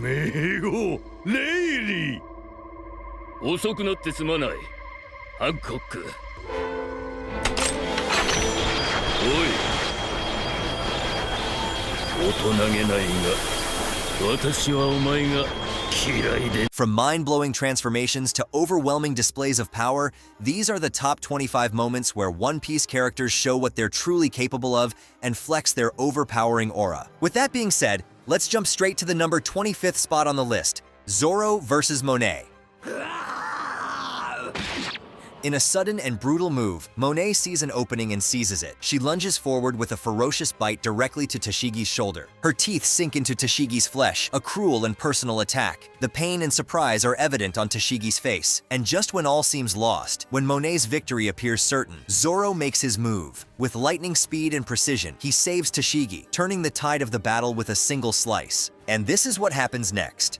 名号レイリー。遅くなってすまない、ハンコック。おい、大人げないが、私はお前が嫌いで。From mind-blowing transformations to overwhelming displays of power, these are the top 25 moments where One Piece characters show what they're truly capable of and flex their overpowering aura. With that being said, let's jump straight to the number 25th spot on the list, Zoro vs. Monet. In a sudden and brutal move, Monet sees an opening and seizes it. She lunges forward with a ferocious bite directly to Tashigi's shoulder. Her teeth sink into Tashigi's flesh, a cruel and personal attack. The pain and surprise are evident on Tashigi's face. And just when all seems lost, when Monet's victory appears certain, Zoro makes his move. With lightning speed and precision, he saves Tashigi, turning the tide of the battle with a single slice. And this is what happens next.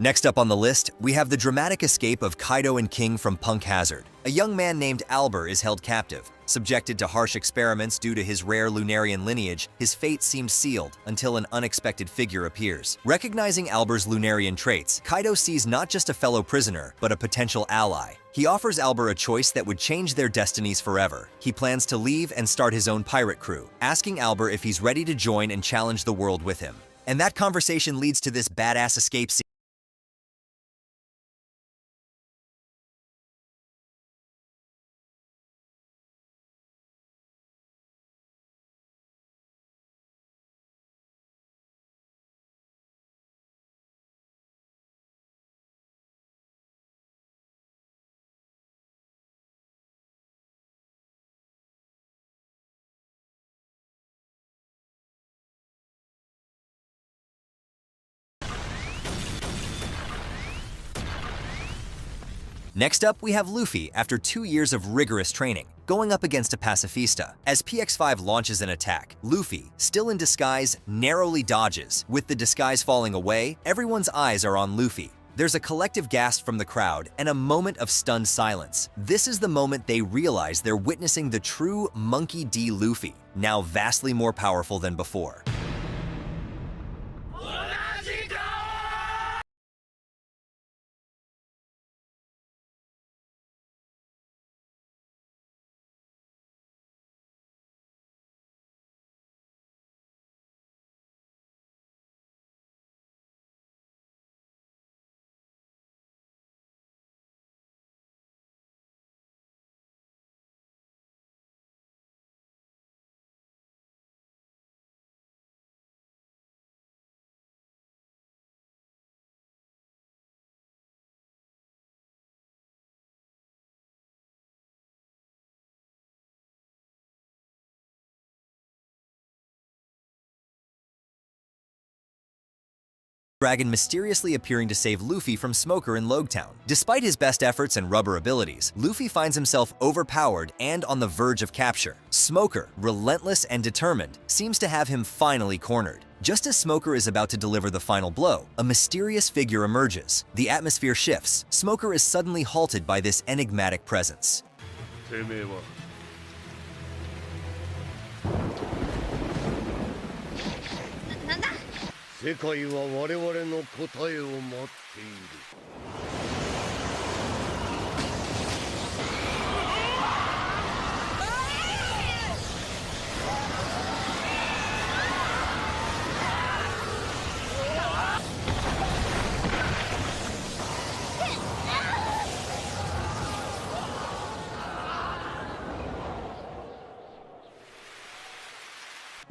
Next up on the list, we have the dramatic escape of Kaido and King from Punk Hazard. A young man named Albur is held captive. Subjected to harsh experiments due to his rare Lunarian lineage, his fate seems sealed until an unexpected figure appears. Recognizing Albur's Lunarian traits, Kaido sees not just a fellow prisoner, but a potential ally. He offers Albur a choice that would change their destinies forever. He plans to leave and start his own pirate crew, asking Albur if he's ready to join and challenge the world with him. And that conversation leads to this badass escape scene. Next up, we have Luffy after 2 years of rigorous training, going up against a pacifista. As PX5 launches an attack, Luffy, still in disguise, narrowly dodges. With the disguise falling away, everyone's eyes are on Luffy. There's a collective gasp from the crowd and a moment of stunned silence. This is the moment they realize they're witnessing the true Monkey D. Luffy, now vastly more powerful than before. Dragon mysteriously appearing to save Luffy from Smoker in Logtown. Despite his best efforts and rubber abilities, Luffy finds himself overpowered and on the verge of capture. Smoker, relentless and determined, seems to have him finally cornered. Just as Smoker is about to deliver the final blow, a mysterious figure emerges. The atmosphere shifts. Smoker is suddenly halted by this enigmatic presence. 世界は我々の答えを待っている。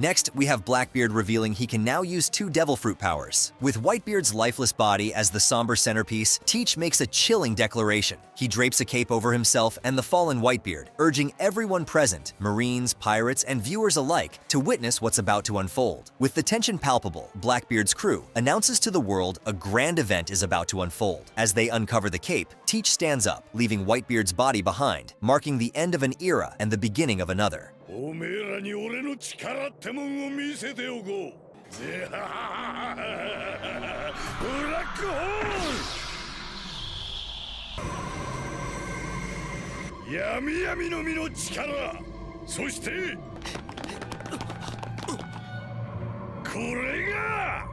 Next, we have Blackbeard revealing he can now use 2 Devil Fruit powers. With Whitebeard's lifeless body as the somber centerpiece, Teach makes a chilling declaration. He drapes a cape over himself and the fallen Whitebeard, urging everyone present, Marines, pirates, and viewers alike, to witness what's about to unfold. With the tension palpable, Blackbeard's crew announces to the world a grand event is about to unfold. As they uncover the cape, Teach stands up, leaving Whitebeard's body behind, marking the end of an era and the beginning of another. おめえらに俺の力ってもんを見せておこう。ぜははははブラックホール。闇闇の実の力。そしてこれが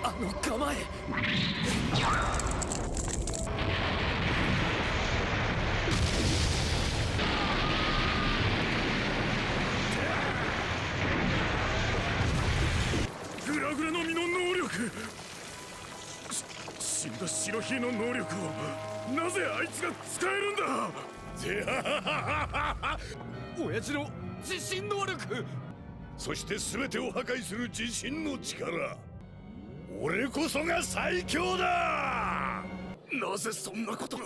あの構え。グラグラの実の能力。死んだ白ひの能力をなぜあいつが使えるんだ。ぜはははは。親父の自信能力。そして全てを破壊する自信の力。俺こそが最強だ。なぜそんなことが。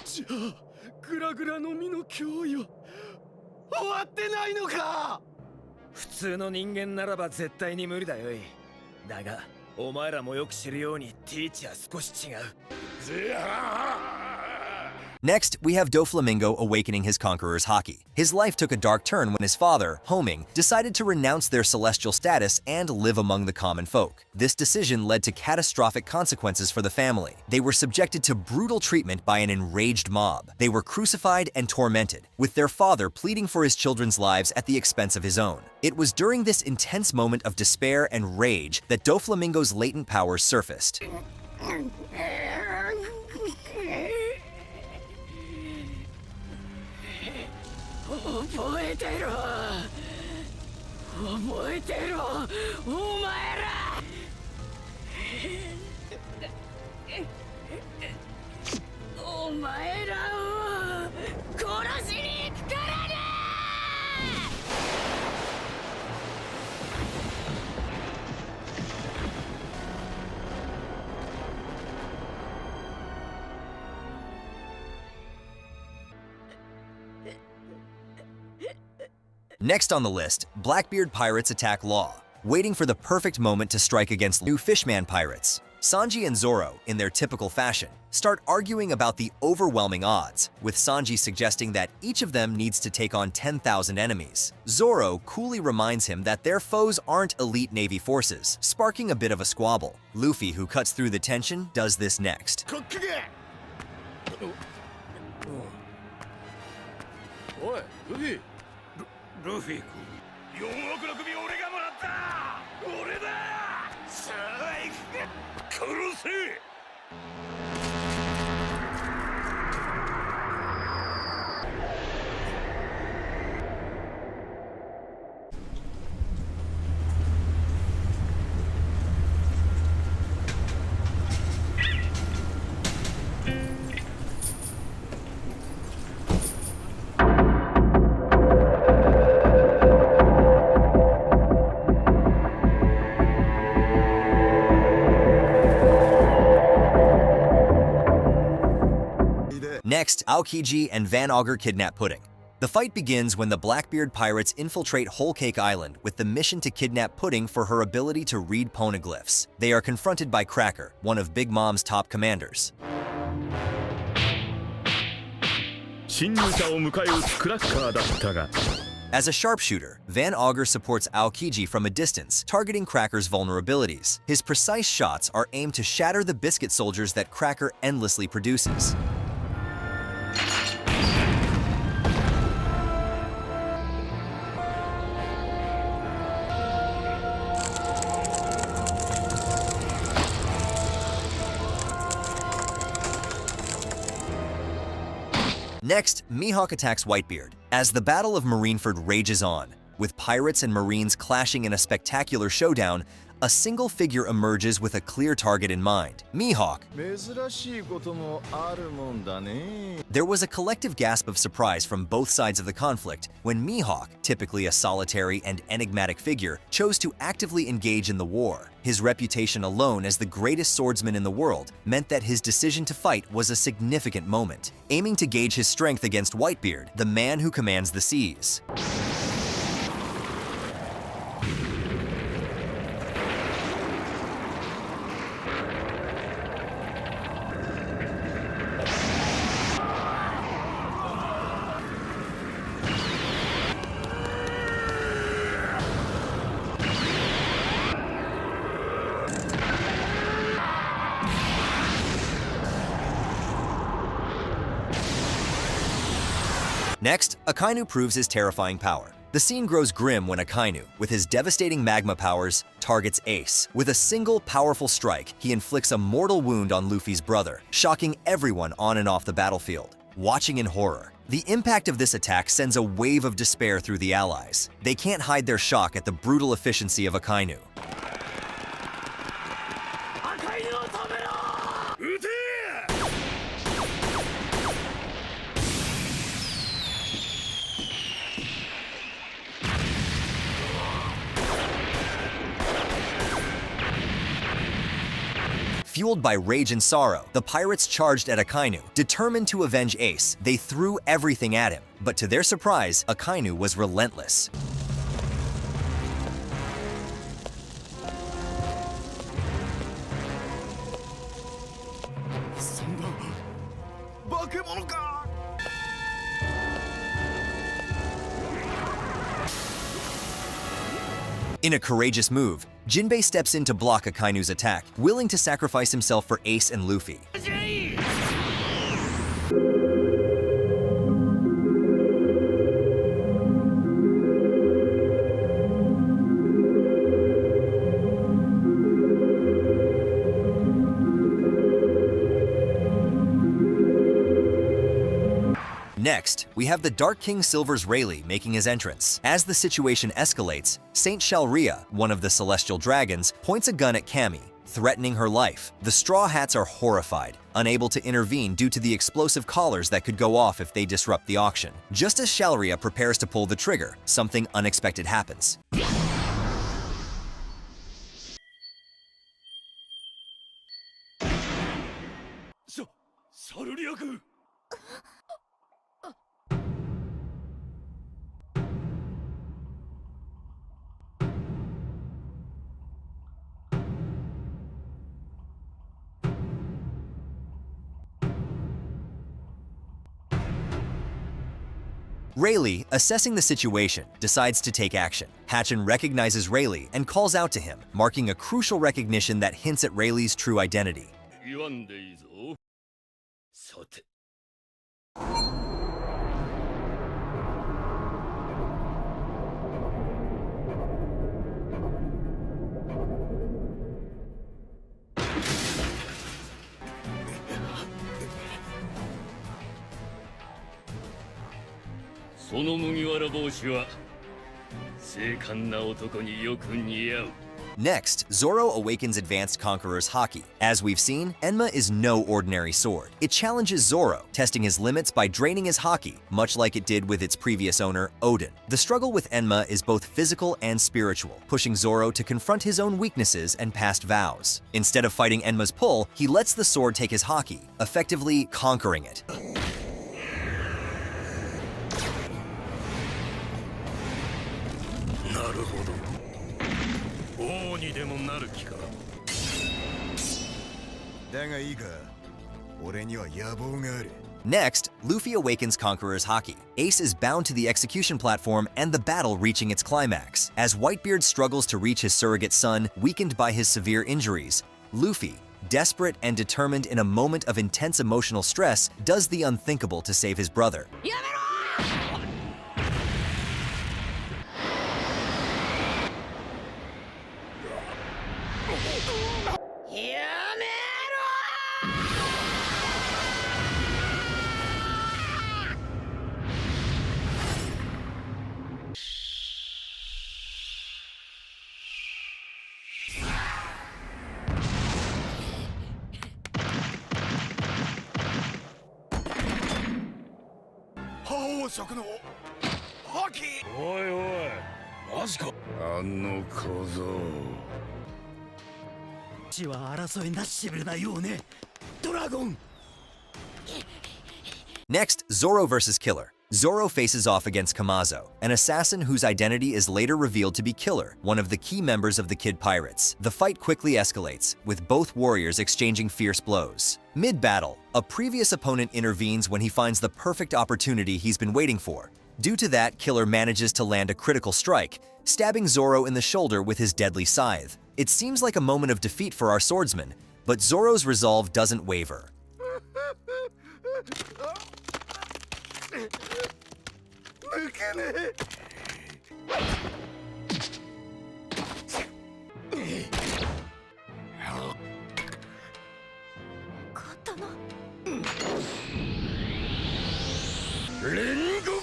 じゃあグラグラの実の脅威は終わってないのか。普通の人間ならば絶対に無理だよい。だがお前らもよく知るようにティーチは少し違う。ぜは。 Next, we have Doflamingo awakening his conqueror's haki. His life took a dark turn when his father, Homing, decided to renounce their celestial status and live among the common folk. This decision led to catastrophic consequences for the family. They were subjected to brutal treatment by an enraged mob. They were crucified and tormented, with their father pleading for his children's lives at the expense of his own. It was during this intense moment of despair and rage that Doflamingo's latent powers surfaced. 覚えてろ覚えてろお前らお前らを殺しに行くからね。 Next on the list, Blackbeard pirates attack Law, waiting for the perfect moment to strike against new Fishman pirates. Sanji and Zoro, in their typical fashion, start arguing about the overwhelming odds, with Sanji suggesting that each of them needs to take on 10,000 enemies. Zoro coolly reminds him that their foes aren't elite Navy forces, sparking a bit of a squabble. Luffy, who cuts through the tension, does this next. おい、ルフィ。ルフィ君。4億の首を俺がもらった。俺だ。さあ行くか。殺せ。 Next, Aokiji and Van Augur kidnap Pudding. The fight begins when the Blackbeard pirates infiltrate Whole Cake Island with the mission to kidnap Pudding for her ability to read poneglyphs. They are confronted by Cracker, one of Big Mom's top commanders. 侵入者を迎え撃つクラッカーだったが As a sharpshooter, Van Augur supports Aokiji from a distance, targeting Cracker's vulnerabilities. His precise shots are aimed to shatter the biscuit soldiers that Cracker endlessly produces. Next, Mihawk attacks Whitebeard. As the Battle of Marineford rages on, with pirates and marines clashing in a spectacular showdown, a single figure emerges with a clear target in mind, Mihawk. 珍しいこともあるもんだね。 There was a collective gasp of surprise from both sides of the conflict when Mihawk, typically a solitary and enigmatic figure, chose to actively engage in the war. His reputation alone as the greatest swordsman in the world meant that his decision to fight was a significant moment, aiming to gauge his strength against Whitebeard, the man who commands the seas. Next, Akainu proves his terrifying power. The scene grows grim when Akainu, with his devastating magma powers, targets Ace. With a single powerful strike, he inflicts a mortal wound on Luffy's brother, shocking everyone on and off the battlefield. Watching in horror, the impact of this attack sends a wave of despair through the allies. They can't hide their shock at the brutal efficiency of Akainu. Fueled by rage and sorrow, the pirates charged at Akainu. Determined to avenge Ace, they threw everything at him. But to their surprise, Akainu was relentless. In a courageous move, Jinbei steps in to block Akainu's attack, willing to sacrifice himself for Ace and Luffy. Next, we have the Dark King Silver's Rayleigh making his entrance. As the situation escalates, Saint Shalria, one of the Celestial Dragons, points a gun at Cammy, threatening her life. The Straw Hats are horrified, unable to intervene due to the explosive collars that could go off if they disrupt the auction. Just as Shalria prepares to pull the trigger, something unexpected happens. Shalria-kun! 'Rayleigh, assessing the situation, decides to take action. Hatchin recognizes Rayleigh and calls out to him, marking a crucial recognition that hints at Rayleigh's true identity. 言わんでいいぞ。さて。その麦わら帽子は精悍な男によく似合う。 Next, Zoro awakens Advanced Conqueror's Haki. As we've seen, Enma is no ordinary sword. It challenges Zoro, testing his limits by draining his Haki, much like it did with its previous owner, Odin. The struggle with Enma is both physical and spiritual, pushing Zoro to confront his own weaknesses and past vows. Instead of fighting Enma's pull, he lets the sword take his Haki, effectively conquering it. なるほど。王にでもなる気か。だがいいか、俺には野望がある。 Next, Luffy awakens Conqueror's Haki. Ace is bound to the execution platform and the battle reaching its climax. As Whitebeard struggles to reach his surrogate son, weakened by his severe injuries, Luffy, desperate and determined in a moment of intense emotional stress, does the unthinkable to save his brother. やめろ やめろ王色の覇気。おいおい、マジか。あの小僧。血は争いなしぶなようね、ドラゴン。 Next, Zoro vs. Killer. Zoro faces off against Kamazo, an assassin whose identity is later revealed to be Killer, one of the key members of the Kid Pirates. The fight quickly escalates, with both warriors exchanging fierce blows. Mid-battle, a previous opponent intervenes when he finds the perfect opportunity he's been waiting for. Due to that, Killer manages to land a critical strike, stabbing Zoro in the shoulder with his deadly scythe. It seems like a moment of defeat for our swordsman, but Zoro's resolve doesn't waver. 抜けねえ。刀。煉獄。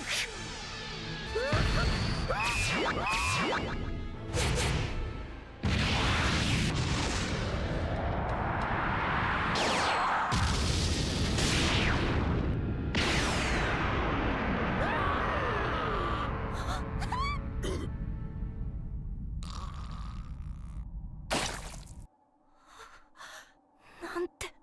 なんて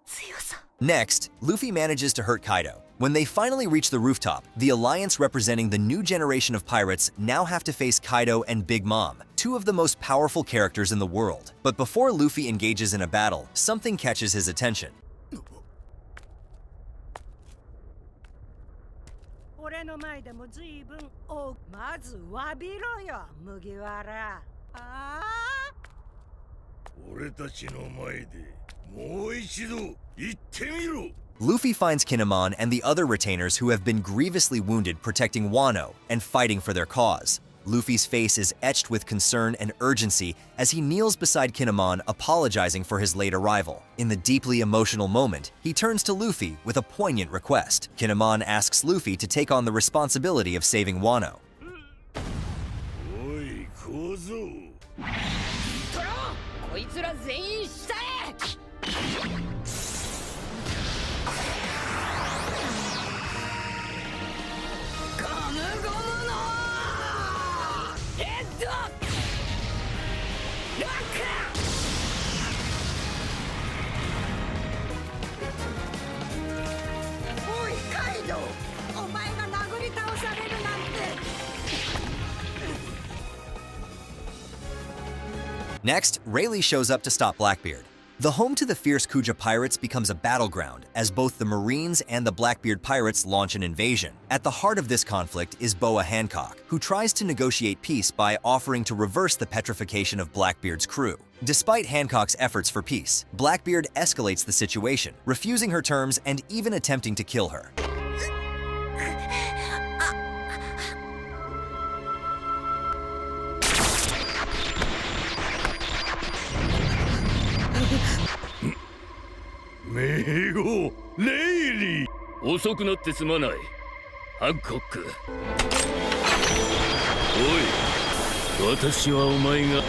強さ。 Next, Luffy manages to hurt Kaido. When they finally reach the rooftop, the alliance representing the new generation of pirates now have to face Kaido and Big Mom, two of the most powerful characters in the world. But before Luffy engages in a battle, something catches his attention. 俺の前でも随分まず詫びろよ麦わら。ああ。俺たちの前でもう一度言ってみろ。 Luffy finds Kinemon and the other retainers who have been grievously wounded protecting Wano and fighting for their cause. Luffy's face is etched with concern and urgency as he kneels beside Kinemon, apologizing for his late arrival. In the deeply emotional moment, he turns to Luffy with a poignant request. Kinemon asks Luffy to take on the responsibility of saving Wano. おい小僧。トロー、こいつら全員下へ。ゴムゴムのヘッドロック。おいカイドウ、お前が殴り倒されるなんて。 Next, Rayleigh shows up to stop Blackbeard. The home to the fierce Kuja pirates becomes a battleground as both the Marines and the Blackbeard pirates launch an invasion. At the heart of this conflict is Boa Hancock, who tries to negotiate peace by offering to reverse the petrification of Blackbeard's crew. Despite Hancock's efforts for peace, Blackbeard escalates the situation, refusing her terms and even attempting to kill her. Mego, Lady! 遅くなってすまない。ハンコック。おい、私はお前が。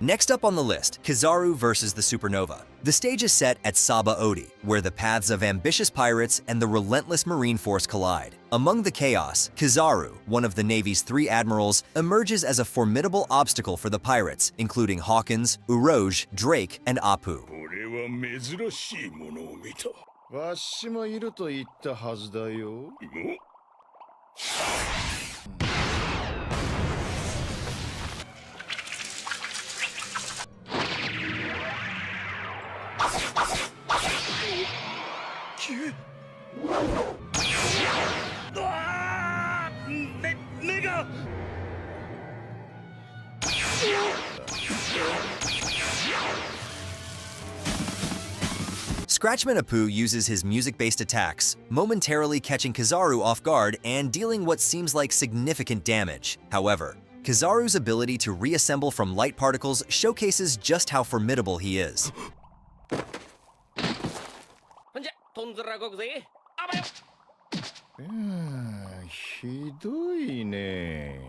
Next up on the list, Kizaru versus the Supernova. The stage is set at Saba Odi, where the paths of ambitious pirates and the relentless marine force collide. Among the chaos, Kizaru, one of the Navy's 3 admirals, emerges as a formidable obstacle for the pirates, including Hawkins, Urouge, Drake, and Apu. 俺は珍しいものを見た。わしもいると言ったはずだよ。目が。Scratchman Apu uses his music-based attacks, momentarily catching Kizaru off guard and dealing what seems like significant damage. However, Kizaru's ability to reassemble from light particles showcases just how formidable he is. ひどいね。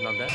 なんで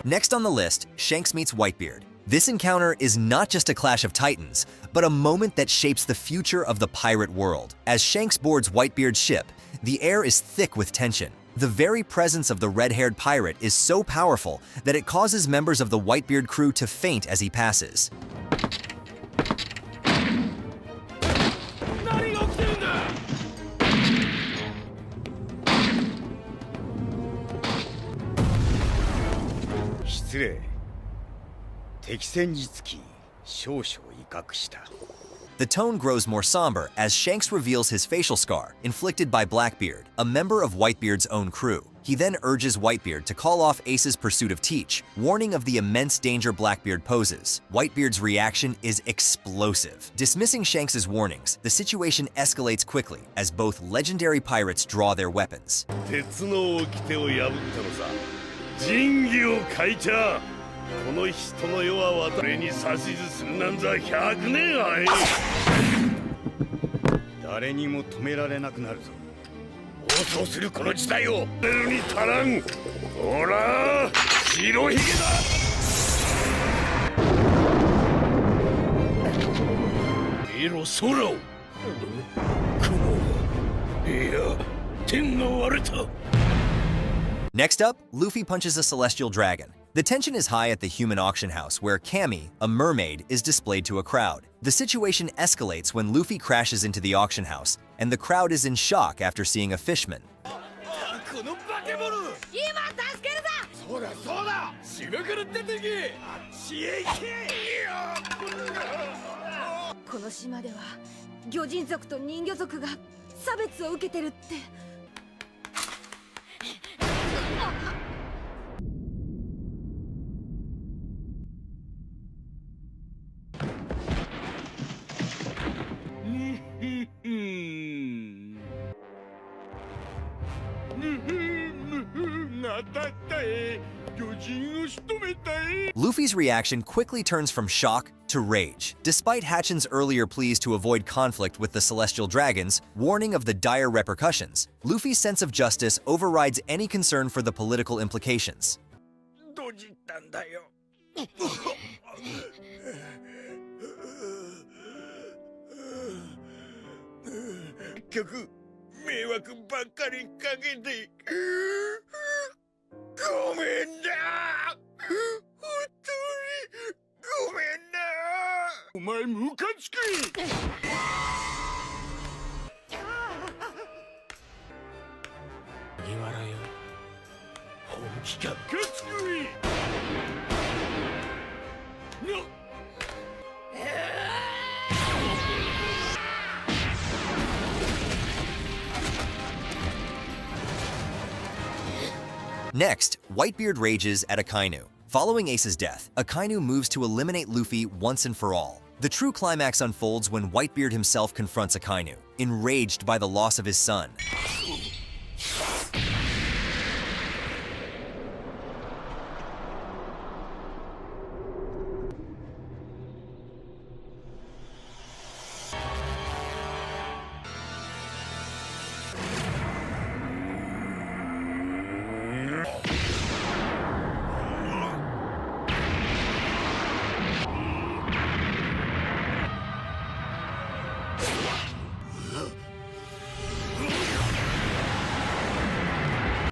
Next on the list, Shanks meets Whitebeard. This encounter is not just a clash of titans, but a moment that shapes the future of the pirate world. As Shanks boards Whitebeard's ship, the air is thick with tension. The very presence of the red-haired pirate is so powerful that it causes members of the Whitebeard crew to faint as he passes. 何が起きてるんだ失礼敵戦につき少々威嚇した The tone grows more somber as Shanks reveals his facial scar, inflicted by Blackbeard, a member of Whitebeard's own crew. He then urges Whitebeard to call off Ace's pursuit of Teach, warning of the immense danger Blackbeard poses. Whitebeard's reaction is explosive. Dismissing Shanks' warnings, the situation escalates quickly as both legendary pirates draw their weapons. 鉄の掟を破ったのさ仁義を欠いちゃこの人の世は私に指図するなんざ100年あえ誰にも止められなくなるぞ暴走するこの時代を出るに足らんほら白ひげだ見ろ空を雲いや天が割れた Next up, Luffy punches a celestial dragon. The tension is high at the human auction house where Cammy, a mermaid, is displayed to a crowd. The situation escalates when Luffy crashes into the auction house, and the crowd is in shock after seeing a fishman. この化け物今助けるぞそうだそうだ島から出てけあっちへ行けこの島では魚人族と人魚族が差別を受けてるって Luffy's reaction quickly turns from shock to rage. Despite Hatchin's earlier pleas to avoid conflict with the Celestial Dragons, warning of the dire repercussions, Luffy's sense of justice overrides any concern for the political implications. どじったんだよ結局迷惑ばっかりかけてごめんな本当にごめんなお前ムカつく麦わらよ本気かムカつくいな Next, Whitebeard rages at Akainu. Following Ace's death, Akainu moves to eliminate Luffy once and for all. The true climax unfolds when Whitebeard himself confronts Akainu, enraged by the loss of his son.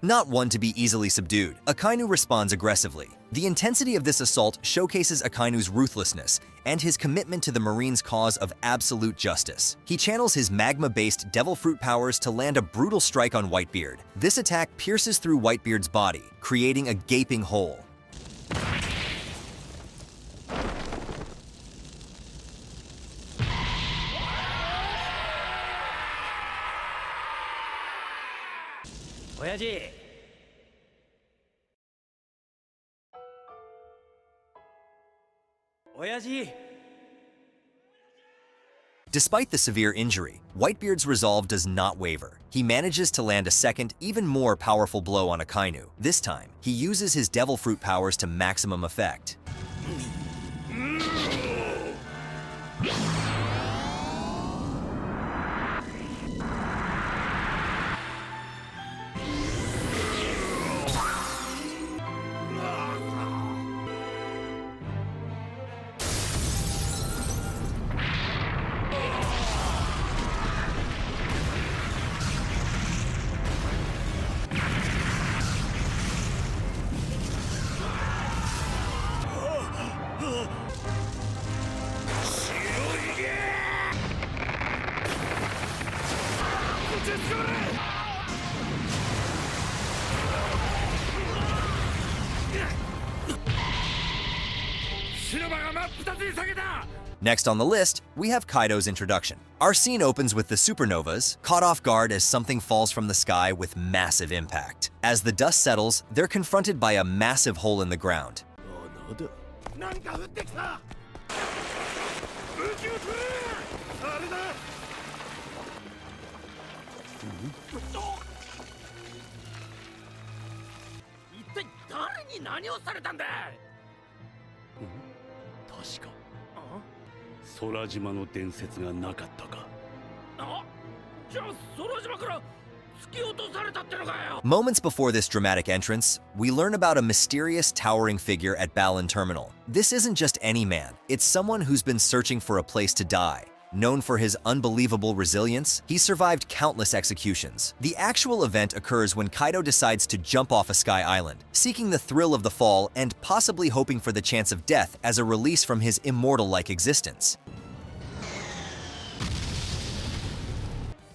Not one to be easily subdued, Akainu responds aggressively. The intensity of this assault showcases Akainu's ruthlessness and his commitment to the Marines' cause of absolute justice. He channels his magma-based devil fruit powers to land a brutal strike on Whitebeard. This attack pierces through Whitebeard's body, creating a gaping hole. 親父。親父。 Despite the severe injury, Whitebeard's resolve does not waver. He manages to land a second, even more powerful blow on Akainu. This time, he uses his Devil Fruit powers to maximum effect. Next on the list, we have Kaido's introduction. Our scene opens with the supernovas, caught off guard as something falls from the sky with massive impact. As the dust settles, they're confronted by a massive hole in the ground. Moments before this dramatic entrance, we learn about a mysterious towering figure at Balan Terminal. This isn't just any man, it's someone who's been searching for a place to die. Known for his unbelievable resilience, he survived countless executions. The actual event occurs when Kaido decides to jump off a sky island, seeking the thrill of the fall and possibly hoping for the chance of death as a release from his immortal-like existence.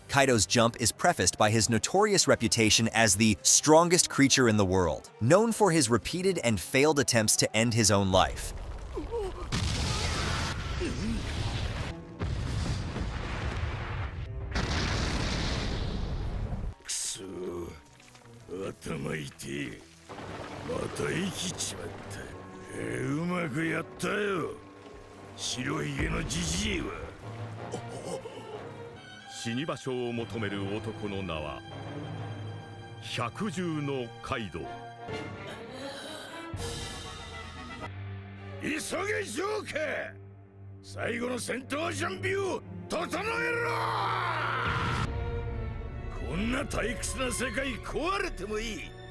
Kaido's jump is prefaced by his notorious reputation as the strongest creature in the world, known for his repeated and failed attempts to end his own life.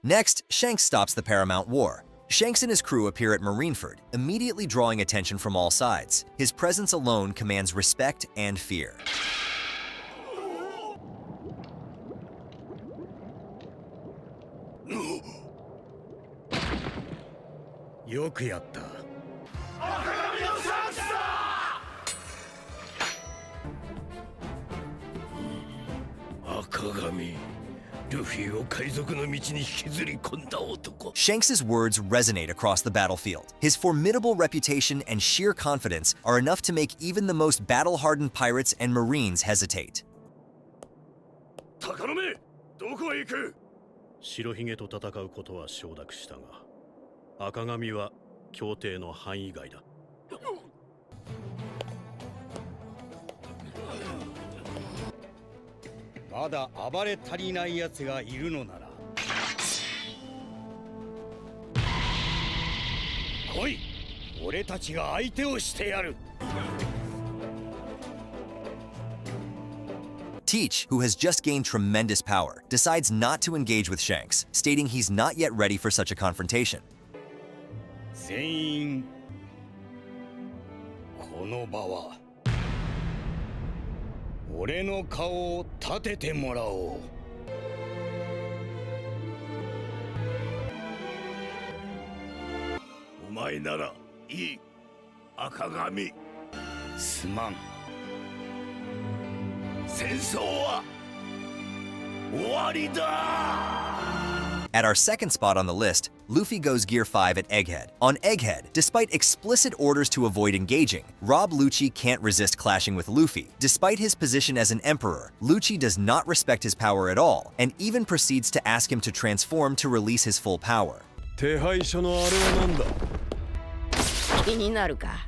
Next, Shanks stops the Paramount War. Shanks and his crew appear at Marineford, immediately drawing attention from all sides. His presence alone commands respect and fear. Shanks' words resonate across the battlefield. His formidable reputation and sheer confidence are enough to make even the most battle-hardened pirates and marines hesitate. 白ひげと戦うことは承諾したが、赤髪は協定の範囲外だ。まだ暴れ足りない奴がいるのなら、来い。俺たちが相手をしてやる。 Teach, who has just gained tremendous power, decides not to engage with Shanks, stating he's not yet ready for such a confrontation. 全員、この場は俺の顔を立ててもらおう。お前ならいい、赤髪。すまん。 戦争は終わりだ! At our second spot on the list, Luffy goes Gear 5 at Egghead. On Egghead, despite explicit orders to avoid engaging, Rob Lucci can't resist clashing with Luffy. Despite his position as an emperor, Lucci does not respect his power at all, and even proceeds to ask him to transform to release his full power. 手配書のあれは何だ。気になるか。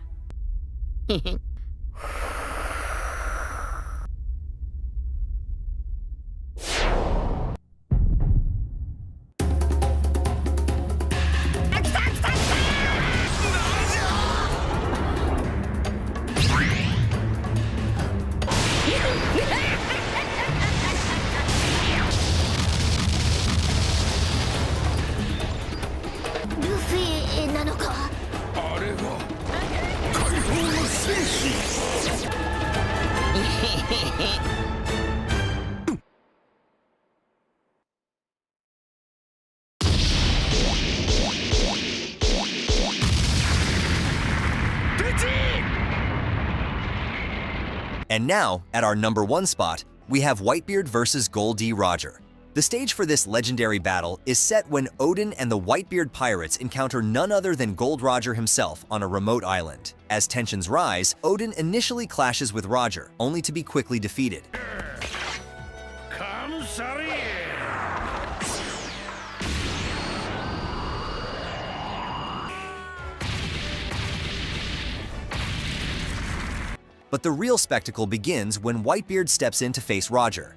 ルフィなのか。あれが解放の戦士。And now, at our number 1 spot, we have Whitebeard versus Gol D. Roger. The stage for this legendary battle is set when Odin and the Whitebeard pirates encounter none other than Gold Roger himself on a remote island. As tensions rise, Odin initially clashes with Roger, only to be quickly defeated. カムサリー。 But the real spectacle begins when Whitebeard steps in to face Roger.